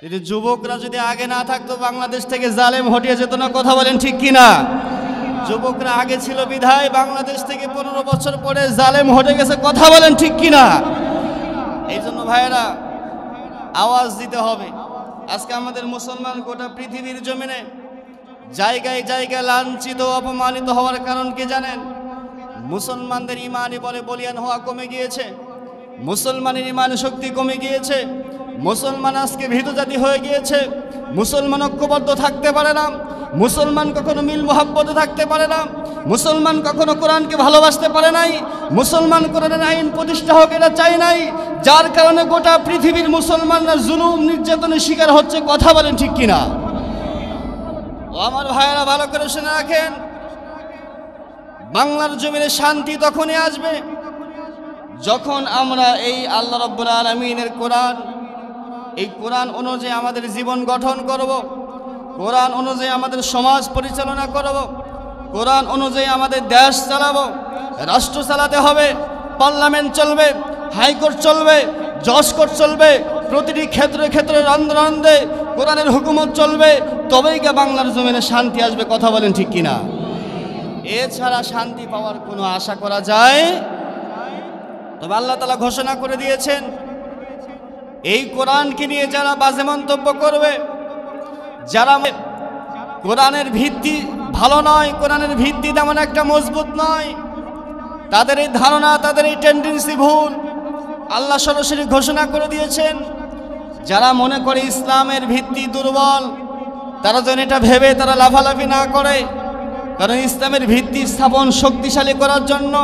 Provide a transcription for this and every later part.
যদি যুবকরা যদি আগে না থাকতো বাংলাদেশ থেকে জালেম হটিয়ে যেত না। কথা বলেন ঠিক কিনা? যুবকরা আগে ছিল বিধায় বাংলাদেশ থেকে 15 বছর পরে জালেম হটে গেছে। কথা বলেন ঠিক কিনা? এই জন্য ভাইয়েরা আওয়াজ দিতে হবে। আজকে আমাদের মুসলমান গোটা পৃথিবীর জমিনে জায়গায় জায়গায় লাঞ্ছিত অপমানিত হওয়ার কারণ কি জানেন? মুসলমানদের ইমানি বলে বলিয়ান হওয়া কমে গিয়েছে, মুসলমানের ইমান শক্তি কমে গিয়েছে, মুসলমান আজকে ভীত জাতি হয়ে গিয়েছে, মুসলমান ঐক্যবদ্ধ থাকতে পারে না, মুসলমান কখনো মিল মোহাব্বতে থাকতে পারে না, মুসলমান কখনো কোরআনকে ভালোবাসতে পারে নাই, মুসলমান কোরআনের আইন প্রতিষ্ঠা হোক এটা চাই নাই, যার কারণে গোটা পৃথিবীর মুসলমানরা জুলুম নির্যাতনের শিকার হচ্ছে। কথা বলেন ঠিক কিনা? ও আমার ভাইয়েরা ভালো করে শুনে রাখেন, বাংলার জমিনে শান্তি তখনই আসবে যখন আমরা এই আল্লাহ রাব্বুল আলামিনের কোরআন, এই কোরআন অনুযায়ী আমাদের জীবন গঠন করব, কোরআন অনুযায়ী আমাদের সমাজ পরিচালনা করব, কোরআন অনুযায়ী আমাদের দেশ চালাবো, রাষ্ট্র চালাতে হবে, পার্লামেন্ট চলবে, হাইকোর্ট চলবে, জজ কোর্ট চলবে, প্রতিটি ক্ষেত্রে ক্ষেত্রে রন্ধ্রে রন্ধ্রে কোরআনের হুকুমত চলবে, তবেই গিয়ে বাংলার জমিনে শান্তি আসবে। কথা বলেন ঠিক কিনা? এছাড়া শান্তি পাওয়ার কোনো আশা করা যায়? তবে আল্লাহ তাআলা ঘোষণা করে দিয়েছেন, এই কোরআনকে নিয়ে যারা বাজে মন্তব্য করবে, যারা কোরআনের ভিত্তি ভালো নয়, কোরআনের ভিত্তি তেমন একটা মজবুত নয়, তাদের এই ধারণা, তাদের এই টেন্ডেন্সি ভুল। আল্লাহ সরাসরি ঘোষণা করে দিয়েছেন, যারা মনে করে ইসলামের ভিত্তি দুর্বল, তারা যেন এটা ভেবে তারা লাফালাফি না করে, কারণ ইসলামের ভিত্তি স্থাপন শক্তিশালী করার জন্য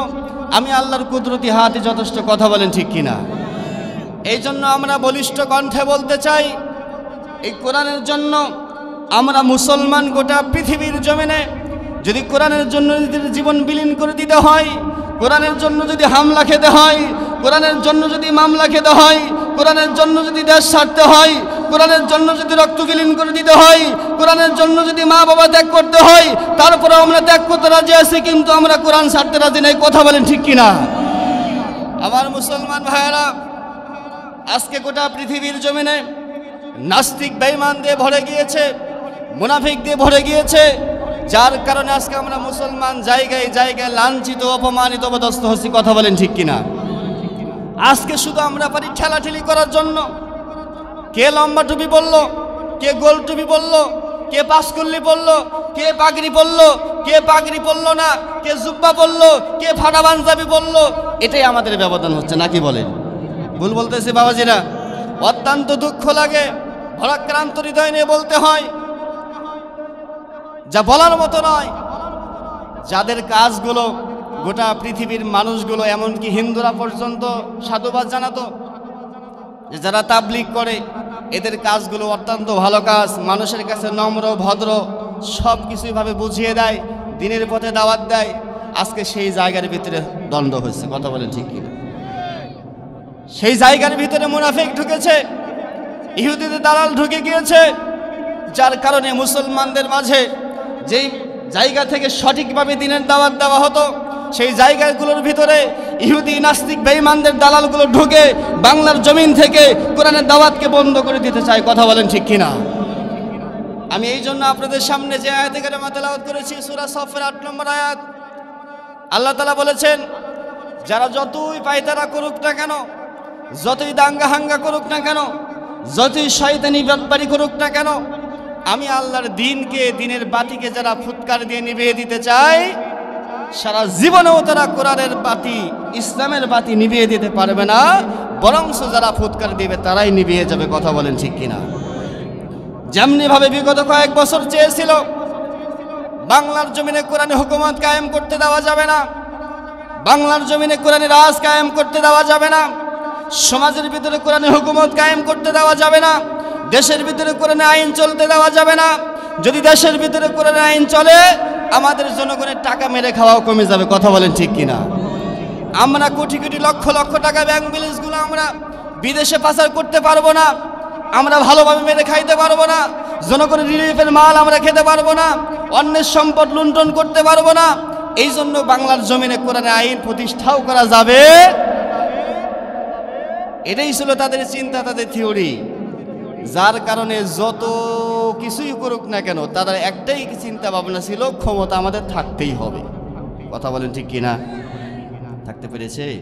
আমি আল্লাহর কুদরতি হাতে যথেষ্ট। কথা বলেন ঠিক কিনা? এই জন্য আমরা বলিষ্ঠ কণ্ঠে বলতে চাই, এই কোরআনের জন্য আমরা মুসলমান গোটা পৃথিবীর জমিনে যদি কোরআনের জন্য নিজেদের জীবন বিলীন করে দিতে হয়, কোরআনের জন্য যদি হামলা খেতে হয়, কোরআনের জন্য যদি মামলা খেতে হয়, কোরআনের জন্য যদি দেশ ছাড়তে হয়, কোরআনের জন্য যদি রক্ত বিলীন করে দিতে হয়, কোরআনের জন্য যদি মা বাবা ত্যাগ করতে হয়, তারপরে আমরা ত্যাগ করতে রাজি আছি, কিন্তু আমরা কোরআন ছাড়তে রাজি নাই। কথা বলেন ঠিক কিনা? আমার মুসলমান ভাইয়েরা, আজকে গোটা পৃথিবীর জমিনে নাস্তিক বেঈমান দিয়ে ভরে গিয়েছে, মুনাফিক দিয়ে ভরে গিয়েছে, যার কারণে আজকে আমরা মুসলমান জায়গায় জায়গায় লাঞ্ছিত অপমানিত অপদস্থ হচ্ছি। কথা বলেন ঠিক কিনা? আজকে শুধু আমরা পারি ঠেলাঠেলি করার জন্য। কে লম্বা টুপি বলল, কে গোল টুপি বলল, কে পাঁচকুল্লি বলল, কে পাগড়ি বলল, কে পাগড়ি বলল না, কে জুব্বা বলল, কে ফাটা পাঞ্জাবি বলল, এটাই আমাদের ব্যবধান হচ্ছে নাকি বলেন? ভুল বলতেছি বাবাজিরা? অত্যন্ত দুঃখ লাগে, ভারাক্রান্ত হৃদয় নিয়ে বলতে হয়, যা বলার মতো নয়। যাদের কাজগুলো গোটা পৃথিবীর মানুষগুলো, এমনকি হিন্দুরা পর্যন্ত সাধুবাদ জানাতো, যে যারা তাবলীগ করে এদের কাজগুলো অত্যন্ত ভালো কাজ, মানুষের কাছে নম্র ভদ্র, সব কিছুইভাবে বুঝিয়ে দেয়, দিনের পথে দাওয়াত দেয়। আজকে সেই জায়গার ভিতরে দ্বন্দ্ব হয়েছে। কথা বলেন ঠিক কিনা? সেই জায়গার ভিতরে মুনাফিক ঢুকেছে, ইহুদিদের দালাল ঢুকে গিয়েছে, যার কারণে মুসলমানদের মাঝে যেই জায়গা থেকে সঠিকভাবে দিনের দাওয়াত দেওয়া হতো, সেই জায়গাগুলোর ভিতরে ইহুদি নাস্তিক বেঈমানদের দালালগুলো ঢুকে বাংলার জমিন থেকে কোরআনের দাওয়াতকে বন্ধ করে দিতে চায়। কথা বলেন ঠিক কিনা? আমি এই জন্য আপনাদের সামনে যে আয়াতে কারিমা তেলাওয়াত করেছি, সূরা সফের 8 নম্বর আয়াত, আল্লাহ তাআলা বলেছেন, যারা যতই পায়তারা করুক না কেন, যতই দাঙ্গা হাঙ্গা করুক না কেন, যতই শয়তানি ব্যাপারী করুক না কেন, আমি আল্লাহর দিনকে, দিনের বাতিকে যারা ফুৎকার দিয়ে নিভিয়ে দিতে চায়, সারা জীবনেও তারা কোরআনের বাতি, ইসলামের বাতি নিভিয়ে দিতে পারবে না, বরংস যারা ফুৎকার দিবে তারাই নিভিয়ে যাবে। কথা বলেন ঠিক কিনা? যেমনি ভাবে বিগত কয়েক বছর চেয়েছিল বাংলার জমিনে কোরআনে হুকুমত কায়েম করতে দেওয়া যাবে না, বাংলার জমিনে কোরআনে রাজ কায়েম করতে দেওয়া যাবে না, সমাজের ভিতরে কোরআনে হুকুমত কায়েম করতে দেওয়া যাবে না, দেশের ভিতরে কোরআনে আইন চলতে দেওয়া যাবে না। যদি দেশের ভিতরে কোরআনে আইন চলে, আমাদের জনগণের টাকা মেরে খাওয়াও কমে যাবে। কথা বলেন ঠিক কিনা? আমরা কোটি কোটি লক্ষ লক্ষ টাকা ব্যাংক ব্যালেন্সগুলো আমরা বিদেশে পাচার করতে পারবো না, আমরা ভালোভাবে মেরে খাইতে পারবো না, জনগণের রিলিফের মাল আমরা খেতে পারবো না, অন্যের সম্পদ লুণ্ঠন করতে পারবো না। এই জন্য বাংলার জমিনে কোরআনে আইন প্রতিষ্ঠাও করা যাবে, এটাই ছিল তাদের চিন্তা, তাদের থিওরি। যার কারণে যত কিছুই করুক না কেন তাদের একটাই চিন্তা ভাবনা ছিল, ক্ষমতা আমাদের থাকতেই হবে। কথা বলেন ঠিক কিনা? থাকতে পেরেছে?